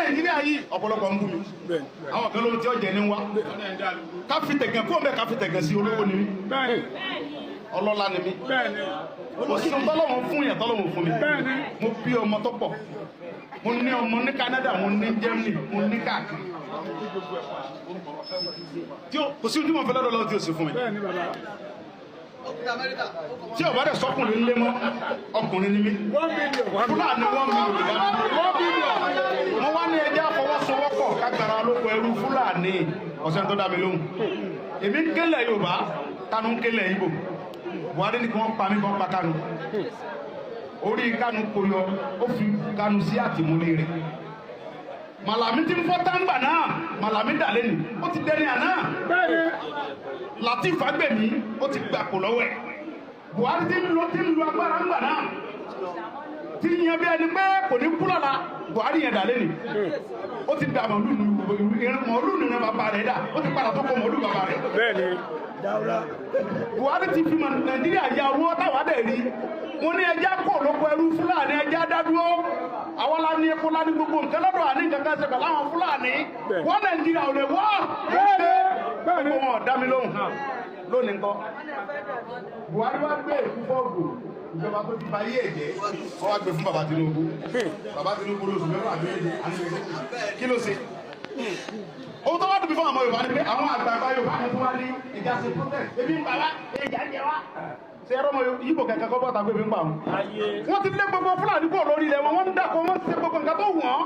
Nàìjíríà yìí ọ̀pọ̀lọpọ̀ ń bú mi àwọn kan ló ti ọ̀jẹ̀ ní wa ká fi tẹ̀gàn kó mẹ́ ká fi tẹ̀gàn sí olówó ni mí ọlọ́lá ni mí mo sì ń tọ́lọ́wọ́n fún yẹn tọ́lọ́wọ́n fún mi mo bí ọmọ tó pọ̀ mo ní ọmọ ní Canada mo ní Germany mo ní káàkiri tí kò sí ojú mọ̀ fẹ́ lọ́dọ̀ lọ́wọ́ tí o sì fún mi tí ọba dẹ̀ sọ́kùnrin lé mọ́ ọkùnrin ni mí Fúlàní 1 million mo wá ní ẹjẹ́ àfọwọ́sowọ́pọ̀ kágbára olóko ẹrú Fúlàní ọ̀sẹ̀ tó dá mi lóhùn èmi ń kélẹ̀ Yorùbá Kánú ń kélẹ̀ Ìgbò Buhari ní kí wọ́n pa mí kọ́ pa Kánú orí Kánú kò yọ ó fi Kánú sí àtìmúlé rẹ̀ Màlàmí tí ń fọ́ táǹgbà náà Màlàmí dàlẹ́ ni ó ti dẹni àná Latif Fagbemi ó ti gbà kò lọ́wọ́ ẹ̀ Buhari tí ń lu agbára ńgbà náà tí yan bí ẹni pé kò ní kú lọ́la Buhari yẹn dàlẹ́ ni ó ti dà mọ̀lú nínú bàbá rẹ̀ dà ó ti padà tó kọ mọ̀lú bàbá rẹ̀. Bẹ́ẹ̀ni Buhari ti fi Nàìjíríà ya owó táwa dẹ̀ rí mo ní ẹja kó lóko ẹrú Fúlàní ẹja dádúró àwọn la ní epo la ní gbogbo nǹkan lọ́dọ̀ àní nǹkan kan ṣe pẹ̀lú àwọn Fúlàní wọ́n Nàìjíríà ò lè wọ́ bẹ́ẹ̀ni wọn ò dá mi lóhùn lónìí nǹkan Buhari wá gbé èkú fọ́ọ̀gù ìjọba tó ti ba yé ẹ̀jẹ̀ wọ́n wá gbé fún bàbá Tinubu lóṣù mẹ́fà méje kí ló ṣe ohun tó wá dùn bí fún àwọn Yorùbá ni pé àwọn àgbààgbà Yorùbá kan tó wá ní ìjà ṣe protest ebi ń pa wá ìjà ń jẹ wá ṣe ẹ̀rọ ọmọ Ìgbò kẹ̀kẹ́ kọ́ bọ́ta pé ebi ń pa wọn. wọ́n ti lé gbogbo Fúlàní kúrò lórí ilẹ̀ wọn wọ́n ń dàkọ́ wọ́n ṣe gbogbo nǹkan tó wù wọ́n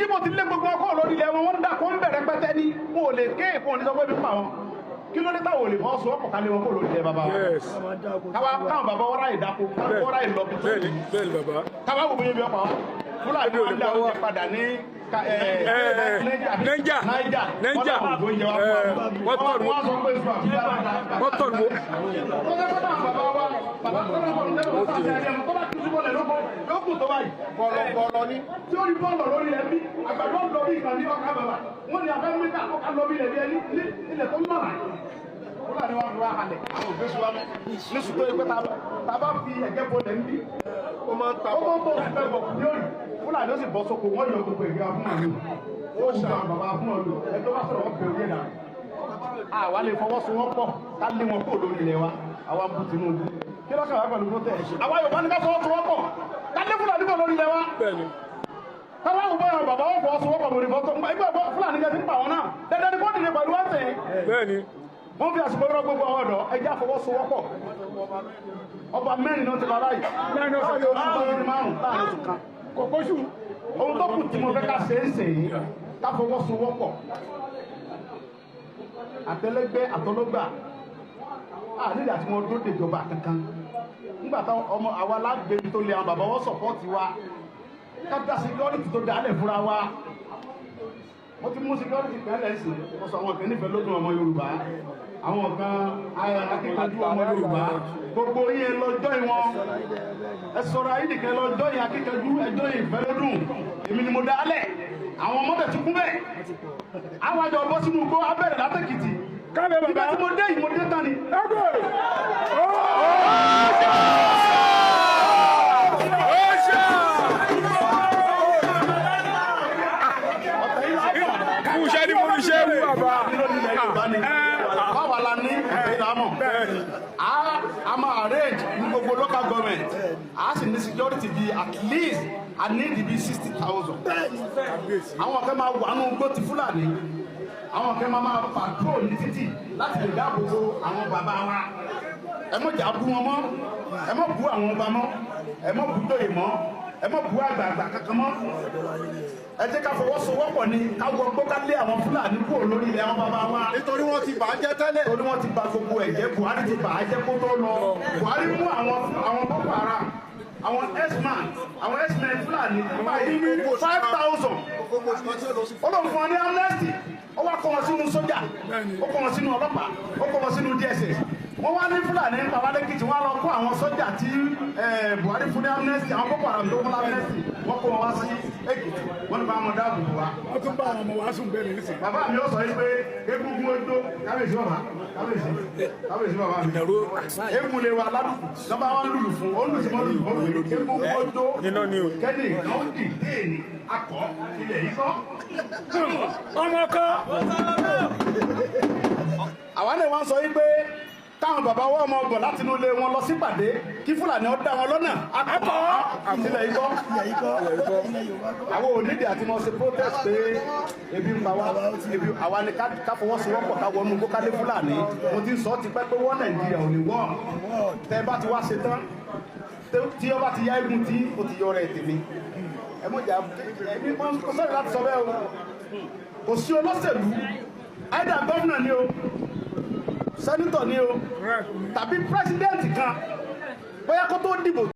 Ìgbò ti lé gbogbo kúrò lórí ilẹ̀ wọn wọ́n ń dàkọ́ ń bẹ̀rẹ̀ pẹ́tẹ́ ní wọn ò lè ké èkó ní sọ pé ebi ń pa wọn kí ló dé táwọn olè fọ́ sọ ọkọ̀ kálé wọn kó lórí ilẹ̀ bàbá wọn káwọn bàbá wọ́rá ìdáko káwọn wọ́rá ìlọ́bí káwọn wò bóyá bí ọkọ̀ wa Fúlàní wọn dá oúnjẹ padà ní Naija wọ́n tọ̀nù lókùn tó báyìí bọ̀lọ̀ ní tí ó rí bọ́ọ̀lọ̀ lórí ẹbí àgbàdo ń lọ bí ìgbà ní ọkà bàbà wọ́n ní abẹ́ mẹ́ta ọkà lọ bí ilẹ̀ ilẹ̀ tó mọ̀rà Fúlàní wọn fi wá halẹ̀ àwọn òfin wa ní sùkúrò ẹgbẹ́ ta bá fi ẹ̀gẹ́ bọ́ lẹ́ ń bí ó máa ń ta bọ́ fẹ́ bọ̀ ní òrì Fúlàní ó sì bọ́ sóko wọ́n yọ gbogbo ìgbà fún àlè ó ṣe àwọn bàbá fún ọlù ẹjọ́ bá sọ̀rọ̀ wọ́n bẹ̀rù yẹn náà àwa lè fọwọ́sowọ́pọ̀ ká lé wọn kó lórí ilẹ̀ wa àwa ń bú Tinubu kí lọ́kàn wá pẹ̀lú protest àwa Yorùbá ní ká fọwọ́sowọ́pọ̀ ká lé Fúlàní kó lórí ilẹ̀ wa káwá wò báyọ̀ bàbá wọn fọwọ́sowọ́pọ̀ lórí fọ́tọ̀ ẹgbẹ́ Fúlàní kẹ́ ti ń pa wọn náà dandan ni kó dìde pẹ̀lú ẹ̀sẹ̀ wọ́n fi àsìkò lọ́rọ̀ gbogbo àwọn ọ̀dọ́ ẹjẹ́ àfọwọ́sowọ́pọ̀ ọba mẹ́rin náà ti bá láyìí láàrin márùn-ún láàrin oṣù kan kò kóṣù ohun tó kù tí mo fẹ́ ká ṣe é ṣe yìí ká fọwọ́sowọ́pọ̀ àtẹlẹgbẹ́ àtọlọ́gbà àníjà tí wọ́n dúró dèjọba kankan nígbà táwọn ọmọ àwa lágbègbè tó lé àwọn bàbá wọn sọ̀pọ́ọ̀tì wa ká dá síkírọ́rìtì tó dálẹ̀ fúnra wa mo ti mú síkírọ́rìtì kan lẹ́sìn mo sọ àwọn kan nífẹ̀ẹ́ lójú ọmọ Yorùbá àwọn kan akíkanjú ọmọ Yorùbá gbogbo yín lọ́jọ́ ìwọ̀n ẹ sọ̀rọ̀ ayé nìkan lọ́jọ́ yìí akíkanjú ẹjọ́ yìí ìfẹ́ lódùn èmi ni mo dálẹ̀ àwọn ọmọdé ti kún bẹ́ẹ̀ àwọn àjọ ọbọ̀ sínú igbó abẹ́rẹ́ látẹ̀kìtì ibẹ̀ tí mo dé yìí mo dé tán ni. kúṣẹ́ ni mo ní ṣe wú bàbá. báwa la ní ìdámọ̀ a máa arrange ní gbogbo local government a sì ní security bíi at least a need bíi 60,000. àwọn kan máa wà nù gbó ti Fúlàní àwọn kan máa patrol ní títì láti lè dáàbò bo àwọn bàbá wa ẹ mọ̀ jà bú wọn mọ́ ẹ mọ̀ bú àwọn ọba mọ́ ẹ mọ̀ bú tóyè mọ́ ẹ mọ̀ bú àgbààgbà kankan mọ́ ẹ jẹ́ ká fọwọ́sowọ́pọ̀ ni ká wọ gbọ́ ká lé àwọn Fúlàní kúrò lórí ilẹ̀ àwọn bàbá wa. nítorí wọ́n ti bà á jẹ́ tẹ́lẹ̀. nítorí wọ́n ti bà gbogbo ẹ̀jẹ̀ Buhari ti bà á jẹ́ kó tó lọ Buhari mú àwọn Boko Haram àwọn x-man àwọn x-men Fúlàní báyìí 5,000 ó lọ fún ọ ní amnesty ó wá kó wọn sínú sójà ó kó wọn sínú ọlọ́pàá ó kó wọn sínú DSS wọ́n wá ní Fúlàní Babalẹ́kìtì wọ́n lọ kó àwọn sójà tí Buhari fún ní amnesty àwọn Boko Haram tó fún amnesty wọ́n kó wọn wá sí Èkìtì wọ́n ní bá wọn dáàbò bò wá. wọ́n tún bá àwọn ọmọ wa sùn bẹ́ẹ̀ ní sìn. bàbá mi ó sọ yìí pé egungun ojú kábíyèsí bàbá kábíyèsí bàbá mi egun lè wa ládùúgbò lọ́ba wọn lùlù fún ó lùsí mọ́ lùlù fún egungun ojú kẹ́ni náà dì déèní akọ ilẹ̀ yìí kọ́. ọmọ kọ́. àwa lè wọ́n sọ yìí pé táwọn bàbá wọ́n ọmọ ọgbọ̀n láti inú ilé wọn lọ sí pàdé kí Fúlàní ó dá wọn lọ́nà akọ ilẹ̀ yìí kọ́. àwọn onídìí àti mọ̀ ṣe protest pé ebi ń pa wá ebi àwa ni ká fọwọ́sowọ́pọ̀ ká wọnú gbókálé Fúlàní mo ti sọ ti pẹ́ pé wọ́n Nàìjíríà ò ní wọ́n tẹ́ bá ti wá ṣe tán tí ọba ti yá egun tí o ti yọ rẹ̀ tèmi ẹ mọ̀ jà ẹbí kò sọ̀rọ̀ láti sọ bẹ́ẹ̀ o kò sí olóṣèlú àìdá gọ́fúnà ni o sẹ́nitọ̀ ni o tàbí pírẹ́sidẹ́ǹtì kan bóyá kó tó dìbò.